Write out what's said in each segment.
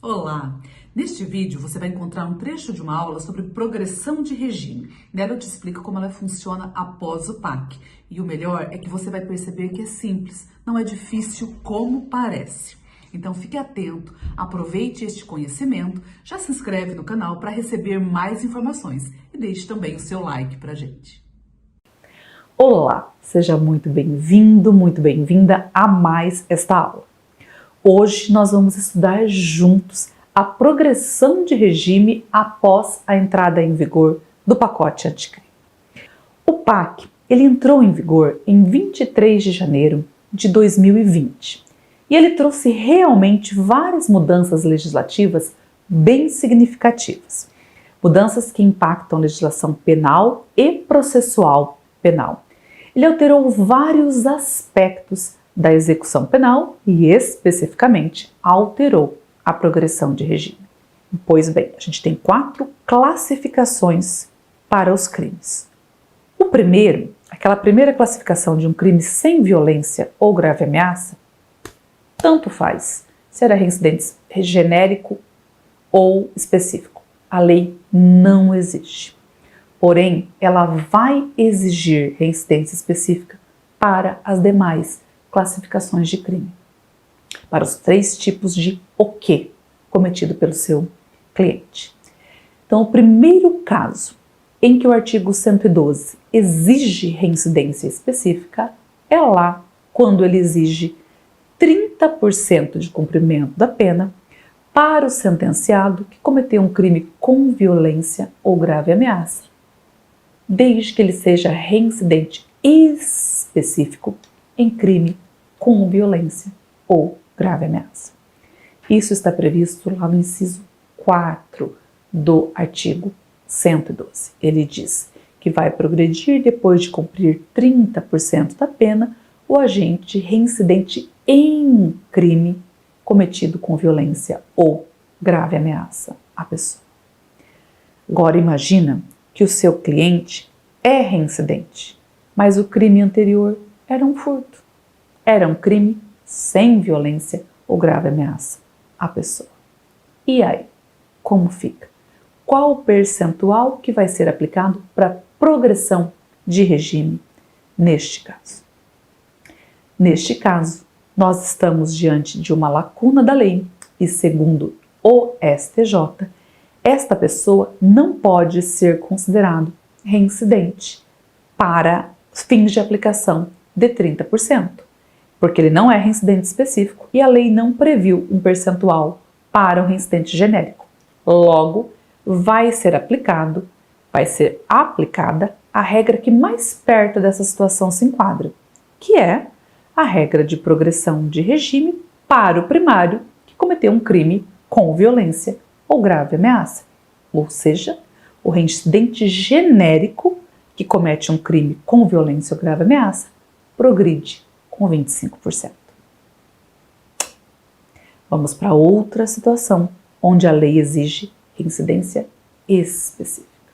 Olá! Neste vídeo você vai encontrar um trecho de uma aula sobre progressão de regime. Nela eu te explico como ela funciona após o PAC. E o melhor é que você vai perceber que é simples, não é difícil como parece. Então fique atento, aproveite este conhecimento, já se inscreve no canal para receber mais informações e deixe também o seu like pra gente. Olá, seja muito bem-vindo, muito bem-vinda a mais esta aula. Hoje nós vamos estudar juntos a progressão de regime após a entrada em vigor do pacote anticrime. O PAC ele entrou em vigor em 23 de janeiro de 2020 e ele trouxe realmente várias mudanças legislativas bem significativas. Mudanças que impactam a legislação penal e processual penal. Ele alterou vários aspectos da execução penal e, especificamente, alterou a progressão de regime. Pois bem, a gente tem 4 classificações para os crimes. O primeiro, aquela primeira classificação de um crime sem violência ou grave ameaça, tanto faz se era reincidente genérico ou específico. A lei não exige. Porém, ela vai exigir reincidência específica para as demais classificações de crime, para os 3 tipos de o que cometido pelo seu cliente. Então, o primeiro caso em que o artigo 112 exige reincidência específica é lá quando ele exige 30% de cumprimento da pena para o sentenciado que cometeu um crime com violência ou grave ameaça, desde que ele seja reincidente específico em crime com violência ou grave ameaça. Isso está previsto lá no inciso 4 do artigo 112. Ele diz que vai progredir depois de cumprir 30% da pena o agente reincidente em crime cometido com violência ou grave ameaça à pessoa. Agora imagina que o seu cliente é reincidente, mas o crime anterior era um furto. Era um crime sem violência ou grave ameaça à pessoa. E aí, como fica? Qual o percentual que vai ser aplicado para progressão de regime neste caso? Neste caso, nós estamos diante de uma lacuna da lei e, segundo o STJ, esta pessoa não pode ser considerado reincidente para fins de aplicação de 30%. Porque ele não é reincidente específico e a lei não previu um percentual para o reincidente genérico. Logo, vai ser aplicada a regra que mais perto dessa situação se enquadra, que é a regra de progressão de regime para o primário que cometeu um crime com violência ou grave ameaça. Ou seja, o reincidente genérico que comete um crime com violência ou grave ameaça progride com 25%. Vamos para outra situação, onde a lei exige reincidência específica.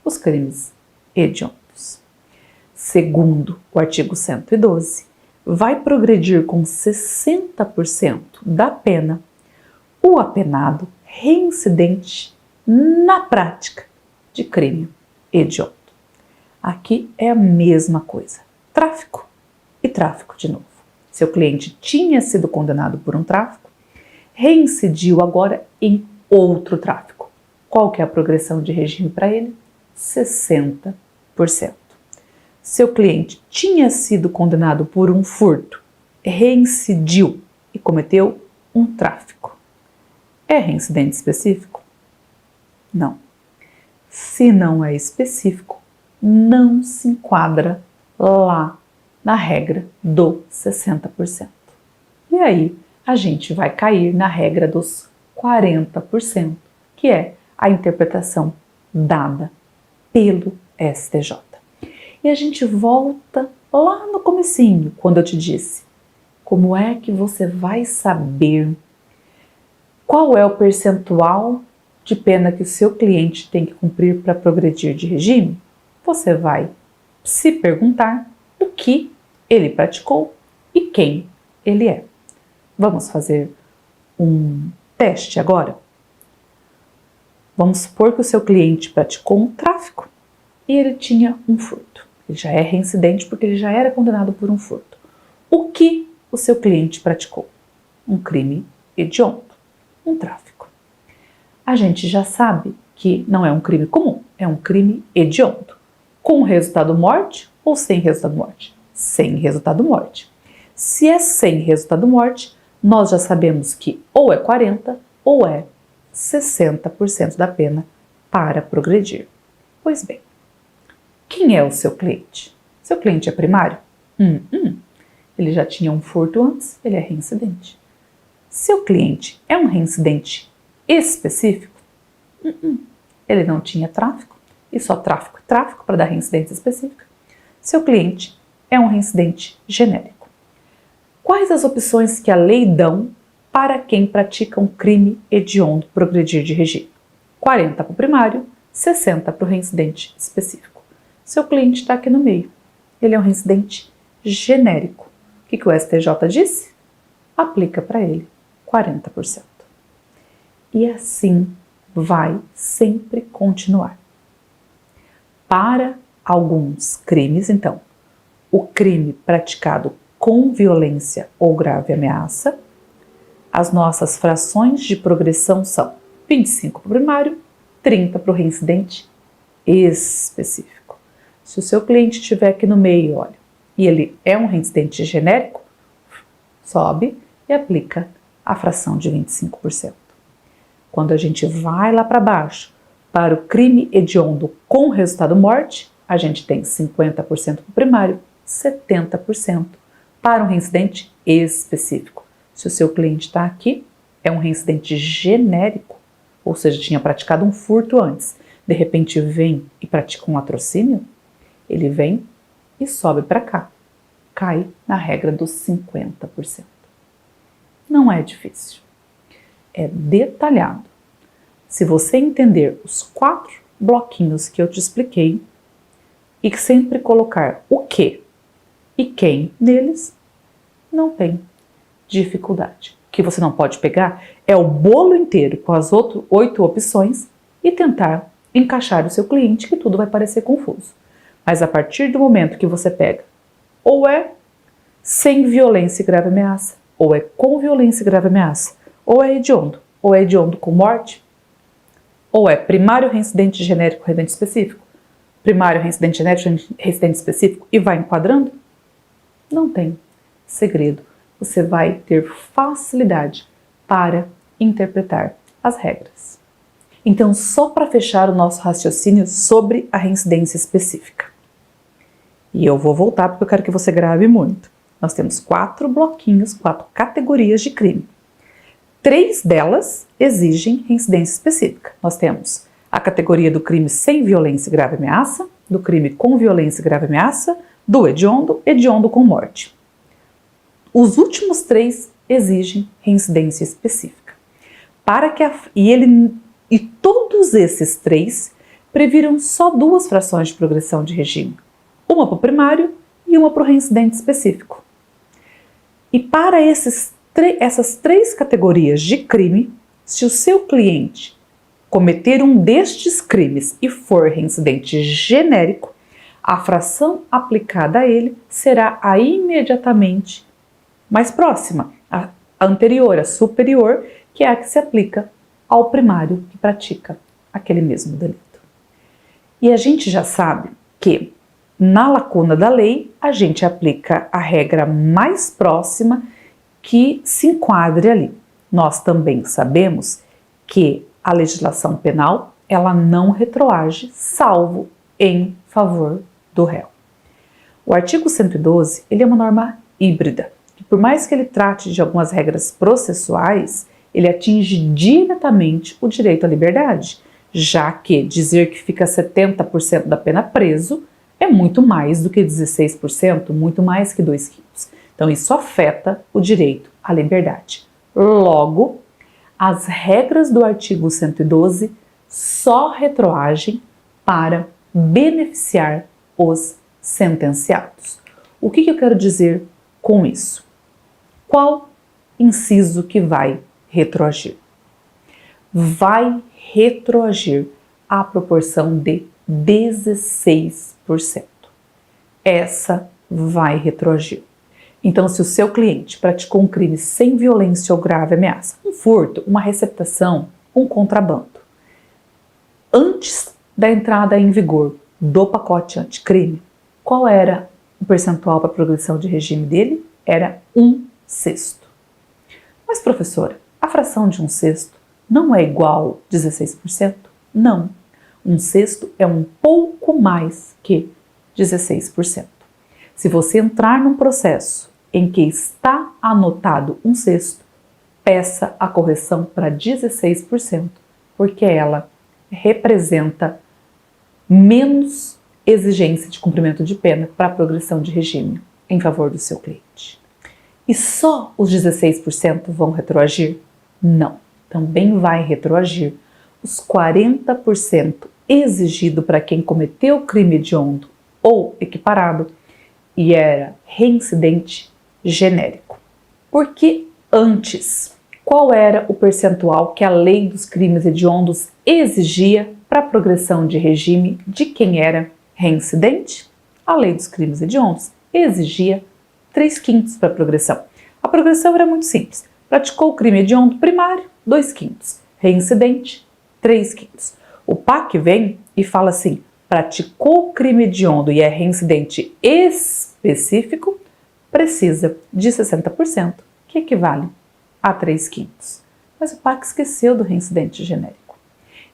Os crimes hediondos. Segundo o artigo 112, vai progredir com 60% da pena o apenado reincidente na prática de crime hediondo. Aqui é a mesma coisa. Tráfico e tráfico de novo. Seu cliente tinha sido condenado por um tráfico, reincidiu agora em outro tráfico. Qual que é a progressão de regime para ele? 60%. Seu cliente tinha sido condenado por um furto, reincidiu e cometeu um tráfico. É reincidente específico? Não. Se não é específico, não se enquadra lá na regra do 60%. E aí a gente vai cair na regra dos 40%, que é a interpretação dada pelo STJ. E a gente volta lá no comecinho, quando eu te disse, como é que você vai saber qual é o percentual de pena que o seu cliente tem que cumprir para progredir de regime? Você vai se perguntar o que ele praticou e quem ele é. Vamos fazer um Teste agora. Vamos supor que o seu cliente praticou um tráfico e ele tinha um furto. Ele já é reincidente porque ele já era condenado por um furto. O que o seu cliente praticou? Um crime hediondo, um tráfico. A gente já sabe que não é um crime comum, é um crime hediondo. Com resultado morte ou sem resultado morte? Sem resultado morte. Se é sem resultado morte, nós já sabemos que ou é 40% ou é 60% da pena para progredir. Pois bem, quem é o seu cliente? Seu cliente é primário? Ele já tinha um furto antes, ele é reincidente. Seu cliente é um reincidente específico? Ele não tinha tráfico, e só tráfico para dar reincidência específica. Seu cliente é um reincidente genérico. Quais as opções que a lei dão para quem pratica um crime hediondo progredir de regime? 40% para o primário, 60% para o reincidente específico. Seu cliente está aqui no meio. Ele é um reincidente genérico. O que o STJ disse? Aplica para ele 40%. E assim vai sempre continuar. Para alguns crimes, então, o crime praticado com violência ou grave ameaça, as nossas frações de progressão são 25% para o primário, 30% para o reincidente específico. Se o seu cliente estiver aqui no meio, olha, e ele é um reincidente genérico, sobe e aplica a fração de 25%. Quando a gente vai lá para baixo, para o crime hediondo com resultado morte, a gente tem 50% para o primário, 70% para um reincidente específico. Se o seu cliente está aqui, é um reincidente genérico, ou seja, tinha praticado um furto antes, de repente vem e pratica um latrocínio, ele vem e sobe para cá, cai na regra dos 50%. Não é difícil, é detalhado. Se você entender os 4 bloquinhos que eu te expliquei e sempre colocar o que e quem neles, não tem dificuldade. O que você não pode pegar é o bolo inteiro com as 8 opções e tentar encaixar o seu cliente, que tudo vai parecer confuso. Mas a partir do momento que você pega, ou é sem violência e grave ameaça, ou é com violência e grave ameaça, ou é hediondo com morte, ou é primário reincidente genérico reincidente específico, primário reincidente genérico reincidente específico e vai enquadrando, não tem segredo. Você vai ter facilidade para interpretar as regras. Então, só para fechar o nosso raciocínio sobre a reincidência específica. E eu vou voltar porque eu quero que você grave muito. Nós temos 4 bloquinhos, 4 categorias de crime. 3 delas exigem reincidência específica. Nós temos a categoria do crime sem violência e grave ameaça, do crime com violência e grave ameaça, do hediondo com morte. Os últimos 3 exigem reincidência específica. E todos esses 3 previram só 2 frações de progressão de regime. Uma para o primário e uma para o reincidente específico. E para essas 3 categorias de crime, se o seu cliente cometer um destes crimes e for reincidente genérico, a fração aplicada a ele será a imediatamente mais próxima, a anterior, a superior, que é a que se aplica ao primário que pratica aquele mesmo delito. E a gente já sabe que na lacuna da lei a gente aplica a regra mais próxima que se enquadre ali. Nós também sabemos que a legislação penal ela não retroage, salvo em favor do réu. O artigo 112 ele é uma norma híbrida, que por mais que ele trate de algumas regras processuais, ele atinge diretamente o direito à liberdade, já que dizer que fica 70% da pena preso é muito mais do que 16%, muito mais que 2 quilos. Então isso afeta o direito à liberdade. Logo, as regras do artigo 112 só retroagem para beneficiar os sentenciados. O que eu quero dizer com isso? Qual inciso que vai retroagir? vai retroagir à proporção de 16%. Essa vai retroagir. Então, se o seu cliente praticou um crime sem violência ou grave ameaça, um furto, uma receptação, um contrabando, antes da entrada em vigor do pacote anticrime, qual era o percentual para a progressão de regime dele? Era 1/6. Mas, professora, a fração de 1/6 não é igual a 16%? Não. 1/6 é um pouco mais que 16%. Se você entrar num processo em que está anotado 1/6, peça a correção para 16%, porque ela representa menos exigência de cumprimento de pena para a progressão de regime em favor do seu cliente. E só os 16% vão retroagir? Não, também vai retroagir os 40% exigido para quem cometeu crime hediondo ou equiparado e era reincidente genérico. Porque antes, qual era o percentual que a lei dos crimes hediondos exigia para a progressão de regime de quem era reincidente? A lei dos crimes hediondos exigia 3/5 para a progressão. A progressão era muito simples. Praticou o crime hediondo primário, 2/5. Reincidente, 3/5. O PAC vem e fala assim: praticou o crime hediondo e é reincidente específico, precisa de 60%, que equivale a 3/5. Mas o PAC esqueceu do reincidente genérico.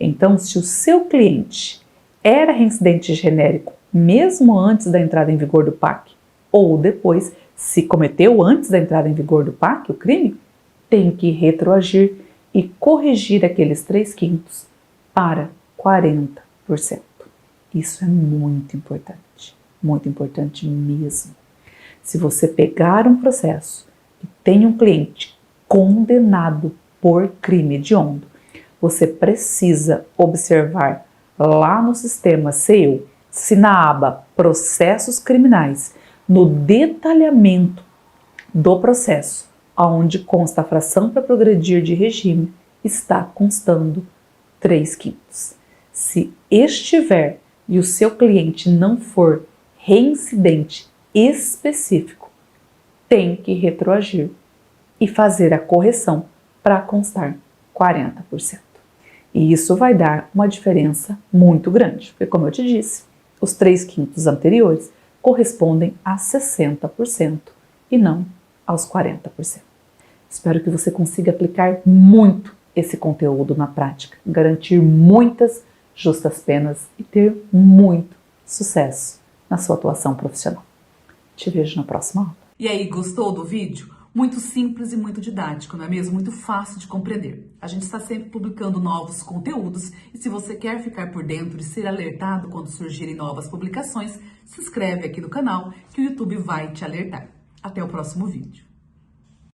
Então, se o seu cliente era reincidente genérico mesmo antes da entrada em vigor do PAC, ou depois, se cometeu antes da entrada em vigor do PAC o crime, tem que retroagir e corrigir aqueles 3/5 para 40%. Isso é muito importante mesmo. Se você pegar um processo e tem um cliente condenado por crime hediondo, você precisa observar lá no sistema seu, se na aba Processos Criminais, no detalhamento do processo, onde consta a fração para progredir de regime, está constando 3/5. Se estiver e o seu cliente não for reincidente específico, tem que retroagir e fazer a correção para constar 40%. E isso vai dar uma diferença muito grande, porque, como eu te disse, os 3/5 anteriores correspondem a 60% e não aos 40%. Espero que você consiga aplicar muito esse conteúdo na prática, garantir muitas justas penas e ter muito sucesso na sua atuação profissional. Te vejo na próxima aula. E aí, gostou do vídeo? Muito simples e muito didático, não é mesmo? Muito fácil de compreender. A gente está sempre publicando novos conteúdos e se você quer ficar por dentro e ser alertado quando surgirem novas publicações, se inscreve aqui no canal que o YouTube vai te alertar. Até o próximo vídeo.